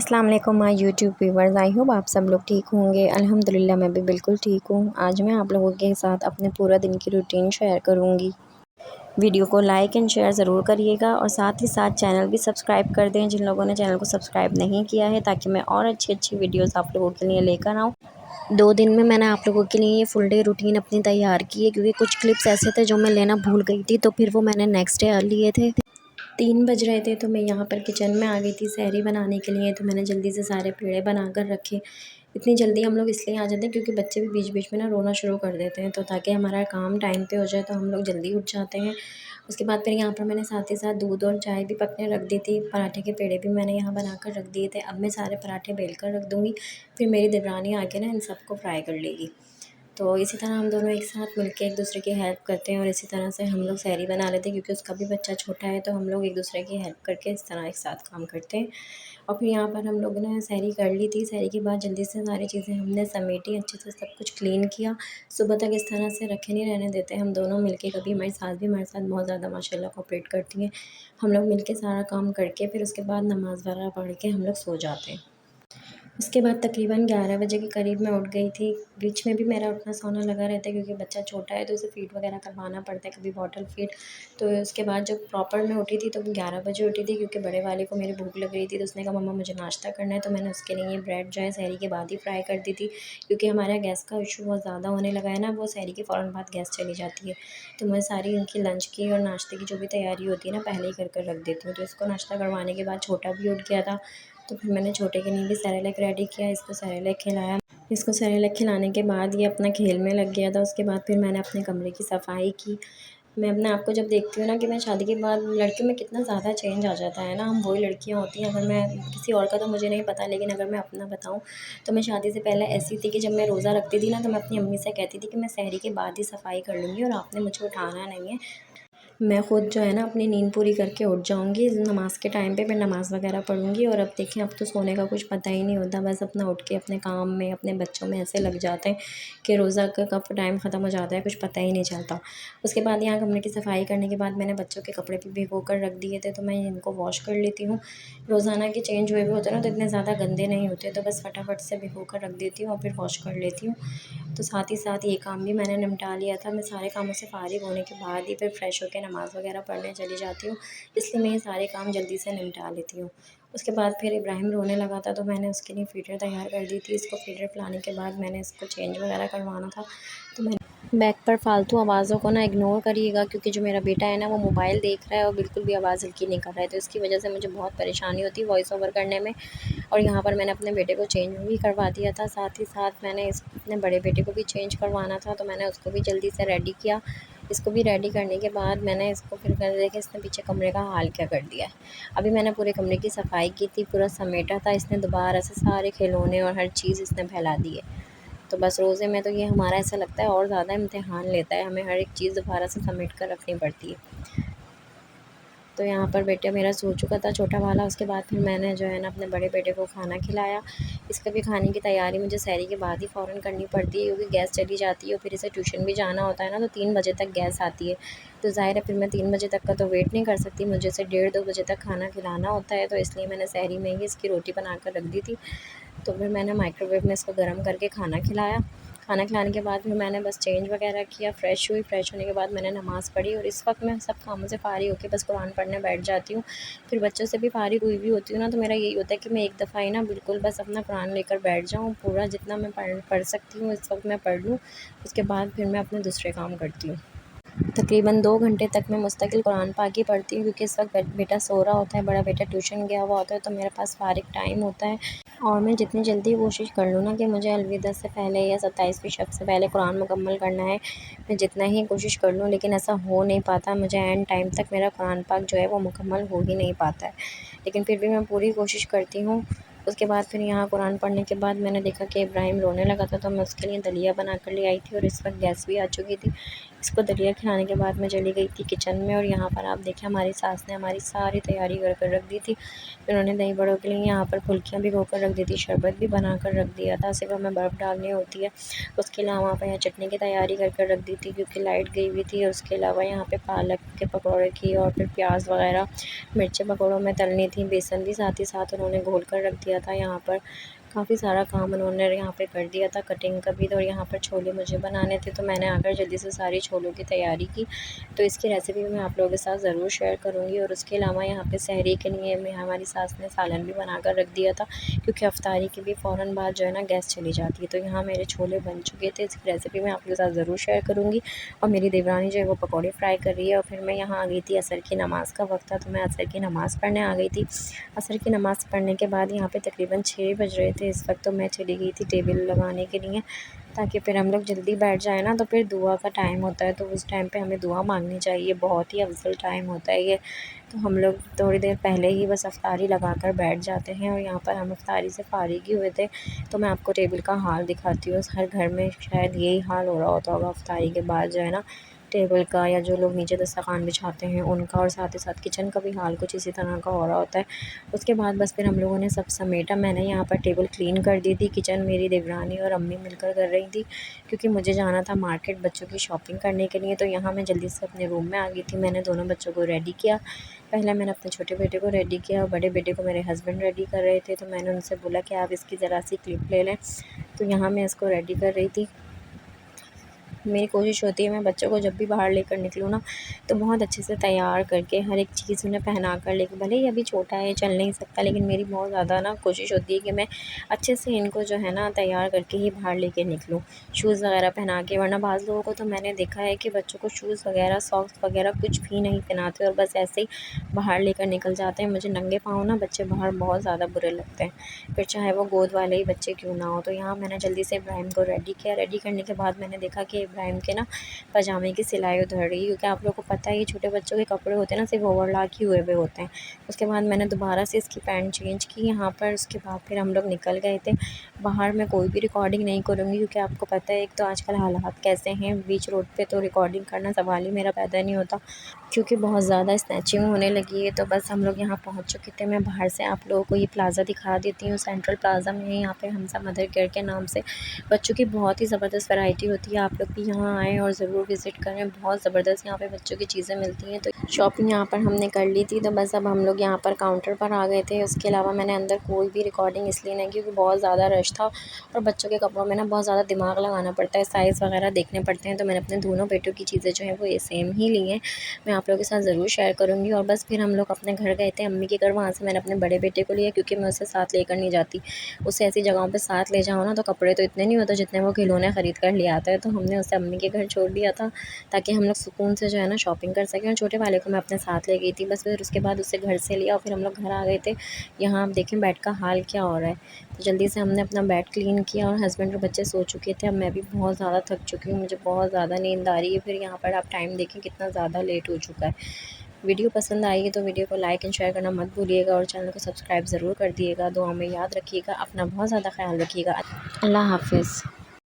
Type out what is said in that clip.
अस्सलाम वालेकुम my YouTube viewers. I hope आप सब लोग ठीक होंगे। अल्हम्दुलिल्लाह मैं भी बिल्कुल ठीक हूँ। आज मैं आप लोगों के साथ अपने पूरा दिन की रूटीन शेयर करूँगी। वीडियो को लाइक एंड शेयर ज़रूर करिएगा और साथ ही साथ चैनल भी सब्सक्राइब कर दें जिन लोगों ने चैनल को सब्सक्राइब नहीं किया है, ताकि मैं और अच्छी अच्छी वीडियोज़ आप लोगों के लिए लेकर आऊँ। 2 दिन में मैंने आप लोगों के लिए ये फुल डे रूटीन अपनी तैयार की है, क्योंकि कुछ क्लिप्स ऐसे थे जो मैं लेना भूल गई थी, तो फिर वो मैंने नेक्स्ट डे लिए थे। 3 बज रहे थे तो मैं यहाँ पर किचन में आ गई थी सहरी बनाने के लिए। तो मैंने जल्दी से सारे पेड़े बना कर रखे। इतनी जल्दी हम लोग इसलिए आ जाते हैं क्योंकि बच्चे भी बीच बीच में ना रोना शुरू कर देते हैं, तो ताकि हमारा काम टाइम पे हो जाए तो हम लोग जल्दी उठ जाते हैं। उसके बाद फिर यहाँ पर मैंने साथ ही साथ दूध और चाय भी पकने रख दी थी। पराठे के पेड़े भी मैंने यहाँ बना कर रख दिए थे। अब मैं सारे पराठे बेल कर रख दूँगी, फिर मेरी देवरानी आके ना इन सबको फ्राई कर लेगी। तो इसी तरह हम दोनों एक साथ मिलके एक दूसरे की हेल्प करते हैं और इसी तरह से हम लोग सहरी बना लेते हैं, क्योंकि उसका भी बच्चा छोटा है, तो हम लोग एक दूसरे की हेल्प करके इस तरह एक साथ काम करते हैं। और फिर यहाँ पर हम लोगों ने सहरी कर ली थी। सहरी के बाद जल्दी से सारी चीज़ें हमने समेटी, अच्छे से सब कुछ क्लीन किया। सुबह तक इस तरह से रखे नहीं रहने देते हम दोनों मिलके। कभी हमारी सास भी हमारे साथ बहुत ज़्यादा माशाल्लाह कोऑपरेट करती हैं। हम लोग मिलके सारा काम करके फिर उसके बाद नमाज़ वगैरह पढ़ के हम लोग सो जाते हैं। उसके बाद तकरीबन 11 बजे के करीब मैं उठ गई थी। बीच में भी मेरा उठना सोना लगा रहता है, क्योंकि बच्चा छोटा है तो उसे फ़ीड वगैरह करवाना पड़ता है, कभी बॉटल फ़ीड। तो उसके बाद जब प्रॉपर मैं उठी थी तो 11 बजे उठी थी, क्योंकि बड़े वाले को मेरी भूख लग रही थी, तो उसने कहा मम्मा मुझे नाश्ता करना है। तो मैंने उसके लिए ये ब्रेड जो है सहरी के बाद ही फ्राई कर दी थी, क्योंकि हमारे यहाँ गैस का इशू बहुत ज़्यादा होने लगा है ना, वो सहरी के फ़ौरन बाद गैस चली जाती है। तो मैं सारी उनकी लंच की और नाश्ते की जो भी तैयारी होती है ना, पहले ही कर रख देती हूँ। तो इसको नाश्ता करवाने के बाद छोटा भी उठ गया था, तो फिर मैंने छोटे के लिए भी सेरेलैक रेडी किया, इसको सेरेलैक खिलाया। इसको सेरेलैक खिलाने के बाद ये अपना खेल में लग गया था। उसके बाद फिर मैंने अपने कमरे की सफाई की। मैं अपने आप को जब देखती हूँ ना कि मैं शादी के बाद लड़कियों में कितना ज़्यादा चेंज आ जाता है ना, हम वही लड़कियाँ होती हैं। अगर मैं किसी और का तो मुझे नहीं पता, लेकिन अगर मैं अपना बताऊँ तो मैं शादी से पहले ऐसी थी कि जब मैं रोज़ा रखती थी ना, तो मैं अपनी अम्मी से कहती थी कि मैं सहरी के बाद ही सफाई कर लूँगी और आपने मुझे उठाना नहीं है। मैं ख़ुद जो है ना अपनी नींद पूरी करके उठ जाऊँगी नमाज़ के टाइम पे, फिर नमाज़ वगैरह पढ़ूँगी। और अब देखें, अब तो सोने का कुछ पता ही नहीं होता, बस अपना उठ के अपने काम में, अपने बच्चों में ऐसे लग जाते हैं कि रोज़ा का कब टाइम ख़त्म हो जाता है कुछ पता ही नहीं चलता। उसके बाद यहाँ कमरे की सफाई करने के बाद मैंने बच्चों के कपड़े भी भिगो कर रख दिए थे, तो मैं इनको वॉश कर लेती हूँ। रोज़ाना के चेंज हुए हुए होते हैं ना, तो इतने ज़्यादा गंदे नहीं होते, तो बस फटाफट से भिगो कर रख देती हूँ और फिर वॉश कर लेती हूँ। तो साथ ही साथ ये काम भी मैंने निपटा लिया था। मैं सारे कामों से फ़ारिग होने के बाद ही फिर फ्रेश होकर नमाज़ वगैरह पढ़ने चली जाती हूँ, इसलिए मैं ये सारे काम जल्दी से निपटा लेती हूँ। उसके बाद फिर इब्राहिम रोने लगा था, तो मैंने उसके लिए फ़ीडर तैयार कर दी थी। इसको फ़ीडर पिलाने के बाद मैंने इसको चेंज वगैरह करवाना था, तो मैंने बैक पर फ़ालतू आवाज़ों को ना इग्नोर करिएगा, क्योंकि जो मेरा बेटा है ना वो मोबाइल देख रहा है और बिल्कुल भी आवाज़ हल्की नहीं कर रहा है, तो इसकी वजह से मुझे बहुत परेशानी होती है वॉइस ओवर करने में। और यहाँ पर मैंने अपने बेटे को चेंज भी करवा दिया था। साथ ही साथ मैंने अपने बड़े बेटे को भी चेंज करवाना था, तो मैंने उसको भी जल्दी से रेडी किया। इसको भी रेडी करने के बाद मैंने इसको फिर कर देखा इसने पीछे कमरे का हाल क्या कर दिया है। अभी मैंने पूरे कमरे की सफाई की थी, पूरा समेटा था, इसने दोबारा से सारे खिलौने और हर चीज़ इसने फैला दी है। तो बस रोज़े में तो ये हमारा ऐसा लगता है और ज़्यादा इम्तिहान लेता है, हमें हर एक चीज़ दोबारा से समेट कर रखनी पड़ती है। तो यहाँ पर बेटा मेरा सो चुका था छोटा वाला। उसके बाद फिर मैंने जो है ना अपने बड़े बेटे को खाना खिलाया। इसका भी खाने की तैयारी मुझे सहरी के बाद ही फ़ौरन करनी पड़ती है, क्योंकि गैस चली जाती है और फिर इसे ट्यूशन भी जाना होता है ना, तो 3 बजे तक गैस आती है। तो ज़ाहिर है फिर मैं 3 बजे तक का तो वेट नहीं कर सकती, मुझे इसे 1:30-2 बजे तक खाना खिलाना होता है, तो इसलिए मैंने सहरी में ही इसकी रोटी बना कर रख दी थी। तो फिर मैंने माइक्रोवेव में इसको गर्म करके खाना खिलाया। खाना खिलाने के बाद फिर मैंने बस चेंज वगैरह किया, फ़्रेश हुई। फ़्रेश होने के बाद मैंने नमाज़ पढ़ी और इस वक्त मैं सब कामों से फ़ारिग होके बस कुरान पढ़ने बैठ जाती हूँ। फिर बच्चों से भी फ़ारिग हुई भी होती हूँ ना, तो मेरा यही होता है कि मैं एक दफ़ा ही ना बिल्कुल बस अपना कुरान लेकर बैठ जाऊँ, पूरा जितना मैं पढ़ सकती हूँ इस वक्त मैं पढ़ लूँ। उसके बाद फिर मैं अपने दूसरे काम करती हूँ। तकरीबन 2 घंटे तक मैं मुस्तकिल कुरान पाक ही पढ़ती हूँ, क्योंकि इस वक्त बेटा सो रहा होता है, बड़ा बेटा ट्यूशन गया हुआ होता है, तो मेरे पास फ़ारिग टाइम होता है। और मैं जितनी जल्दी कोशिश कर लूँ ना कि मुझे अलविदा से पहले या 27वीं शब से पहले कुरान मुकम्मल करना है, मैं जितना ही कोशिश कर लूँ, लेकिन ऐसा हो नहीं पाता। मुझे एंड टाइम तक मेरा कुरान पाक जो है वो मुकम्मल हो ही नहीं पाता है, लेकिन फिर भी मैं पूरी कोशिश करती हूँ। उसके बाद फिर यहाँ कुरान पढ़ने के बाद मैंने देखा कि इब्राहिम रोने लगा था, तो मैं उसके लिए दलिया बना कर ले आई थी और इस वक्त गैस भी आ चुकी थी। इसको दलिया खिलाने के बाद मैं चली गई थी किचन में, और यहाँ पर आप देखें हमारी सास ने हमारी सारी तैयारी कर रख दी थी। उन्होंने दही बड़ों के लिए यहाँ पर फुल्कियाँ भिगो कर रख दी थी, शरबत भी बना कर रख दिया था, सिर्फ हमें बर्फ़ डालनी होती है। उसके अलावा वहाँ पर यहाँ चटनी की तैयारी कर रख दी थी, क्योंकि लाइट गई हुई थी। और उसके अलावा यहाँ पे पालक के पकौड़े की और फिर प्याज वगैरह मिर्चें पकौड़ों में तलनी थी, बेसन भी साथ ही साथ उन्होंने घोल कर रख दिया दिया था। यहाँ पर काफ़ी सारा काम उन्होंने यहाँ पे कर दिया था, कटिंग का भी। तो यहाँ पर छोले मुझे बनाने थे, तो मैंने आकर जल्दी से सारी छोलों की तैयारी की। तो इसकी रेसिपी मैं आप लोगों के साथ ज़रूर शेयर करूँगी। और उसके अलावा यहाँ पे सहरी के लिए मैं हमारी सास ने सालन भी बना कर रख दिया था, क्योंकि अफ्तारी के भी फ़ौरन बाद जो है ना गैस चली जाती है। तो यहाँ मेरे छोले बन चुके थे, इसकी रेसिपी मैं आपके साथ ज़रूर शेयर करूँगी। और मेरी देवरानी जो है वो पकौड़े फ्राई कर रही है। और फिर मैं यहाँ आ गई थी, असर की नमाज़ का वक्त था, तो मैं असर की नमाज़ पढ़ने आ गई थी। असर की नमाज़ पढ़ने के बाद यहाँ पे तकरीबन 6 बज रहे थे इस वक्त। तो मैं चली गई थी टेबल लगाने के लिए, ताकि फिर हम लोग जल्दी बैठ जाए ना। तो फिर दुआ का टाइम होता है, तो उस टाइम पे हमें दुआ मांगनी चाहिए, बहुत ही अफजल टाइम होता है ये। तो हम लोग थोड़ी देर पहले ही बस अफ्तारी लगा कर बैठ जाते हैं। और यहाँ पर हम अफ्तारी से फारिग ही हुए थे। तो मैं आपको टेबल का हाल दिखाती हूँ। हर घर में शायद यही हाल हो रहा होता होगा अफ्तारी के बाद जो है ना, टेबल का, या जो लोग नीचे दस्तरखान बिछाते हैं उनका। और साथ ही साथ किचन का भी हाल कुछ इसी तरह का हो रहा होता है। उसके बाद बस फिर हम लोगों ने सब समेटा। मैंने यहाँ पर टेबल क्लीन कर दी थी। किचन मेरी देवरानी और अम्मी मिलकर कर रही थी, क्योंकि मुझे जाना था मार्केट बच्चों की शॉपिंग करने के लिए। तो यहाँ मैं जल्दी से अपने रूम में आ गई थी। मैंने दोनों बच्चों को रेडी किया। पहले मैंने अपने छोटे बेटे को रेडी किया और बड़े बेटे को मेरे हस्बैंड रेडी कर रहे थे। तो मैंने उनसे बोला कि आप इसकी ज़रा सी क्लिप ले लें। तो यहाँ मैं इसको रेडी कर रही थी। मेरी कोशिश होती है मैं बच्चों को जब भी बाहर लेकर निकलूँ ना, तो बहुत अच्छे से तैयार करके हर एक चीज़ उन्हें पहना कर लेके, भले ही अभी छोटा है चल नहीं सकता, लेकिन मेरी बहुत ज़्यादा ना कोशिश होती है कि मैं अच्छे से इनको जो है ना तैयार करके ही बाहर लेके निकलूँ, शूज़ वगैरह पहना के। वरना बाज़ लोगों को तो मैंने देखा है कि बच्चों को शूज़ वगैरह, सॉक्स वगैरह कुछ भी नहीं पहनाते और बस ऐसे ही बाहर लेकर निकल जाते हैं। मुझे नंगे पाँव ना बच्चे बाहर बहुत ज़्यादा बुरे लगते हैं, फिर चाहे वो गोद वाले ही बच्चे क्यों ना हो। तो यहाँ मैंने जल्दी से इब्राहिम को रेडी किया। रेडी करने के बाद मैंने देखा कि इब्राहिम के ना पजामे की सिलाई उधड़ रही, क्योंकि आप लोगों को पता है ये छोटे बच्चों के कपड़े होते हैं ना, सिर्फ ओवरलॉक ही हुए हुए होते हैं। उसके बाद मैंने दोबारा से इसकी पैंट चेंज की यहाँ पर। उसके बाद फिर हम लोग निकल गए थे बाहर। मैं कोई भी रिकॉर्डिंग नहीं करूँगी, क्योंकि आपको पता है एक तो आजकल हालात कैसे हैं बीच रोड पे, तो रिकॉर्डिंग करना सवाल ही मेरा पैदा नहीं होता, क्योंकि बहुत ज़्यादा स्नैचिंग होने लगी है। तो बस हम लोग यहाँ पहुँच चुके थे। मैं बाहर से आप लोगों को ये प्लाज़ा दिखा देती हूँ, सेंट्रल प्लाज़ा में है। यहाँ पे हमसा मदर केयर के नाम से बच्चों की बहुत ही ज़बरदस्त वैरायटी होती है। आप लोग भी यहाँ आएँ और ज़रूर विज़िट करें, बहुत ज़बरदस्त यहाँ पे बच्चों की चीज़ें मिलती हैं। तो शॉपिंग यहाँ पर हमने कर ली थी। तो बस अब हम लोग यहाँ पर काउंटर पर आ गए थे। उसके अलावा मैंने अंदर कोई भी रिकॉर्डिंग इसलिए नहीं, क्योंकि बहुत ज़्यादा रश था और बच्चों के कपड़ों में ना बहुत ज़्यादा दिमाग लगाना पड़ता है, साइज़ वगैरह देखने पड़ते हैं। तो मैंने अपने दोनों बेटों की चीज़ें जो हैं वो ये सेम ही ली हैं, मैं आप लोगों के साथ ज़रूर शेयर करूँगी। और बस फिर हम लोग अपने घर गए थे, अम्मी के घर। वहाँ से मैंने अपने बड़े बेटे को लिया, क्योंकि मैं उसे साथ लेकर नहीं जाती। उसे ऐसी जगहों पे साथ ले जाओ ना, तो कपड़े तो इतने नहीं होते जितने वो खिलौने ख़रीद कर ले आता है। तो हमने उसे अम्मी के घर छोड़ दिया था, ताकि हम लोग सुकून से जो है ना शॉपिंग कर सकें। और छोटे वाले को मैं अपने साथ ले गई थी। बस फिर उसके बाद उसे घर से लिया और फिर हम लोग घर आ गए थे। यहाँ आप देखें बेड का हाल क्या हो रहा है। तो जल्दी से हमने अपना बेड क्लीन किया और हस्बैंड और बच्चे सो चुके थे। अब मैं भी बहुत ज़्यादा थक चुकी हूँ, मुझे बहुत ज़्यादा नींद आ रही है। फिर यहाँ पर आप टाइम देखें कितना ज़्यादा लेट हो चुका है। वीडियो पसंद आई है तो वीडियो को लाइक एंड शेयर करना मत भूलिएगा, और चैनल को सब्सक्राइब ज़रूर कर दिएगा। दुआ में याद रखिएगा, अपना बहुत ज़्यादा ख्याल रखिएगा। अल्लाह हाफ़िज़।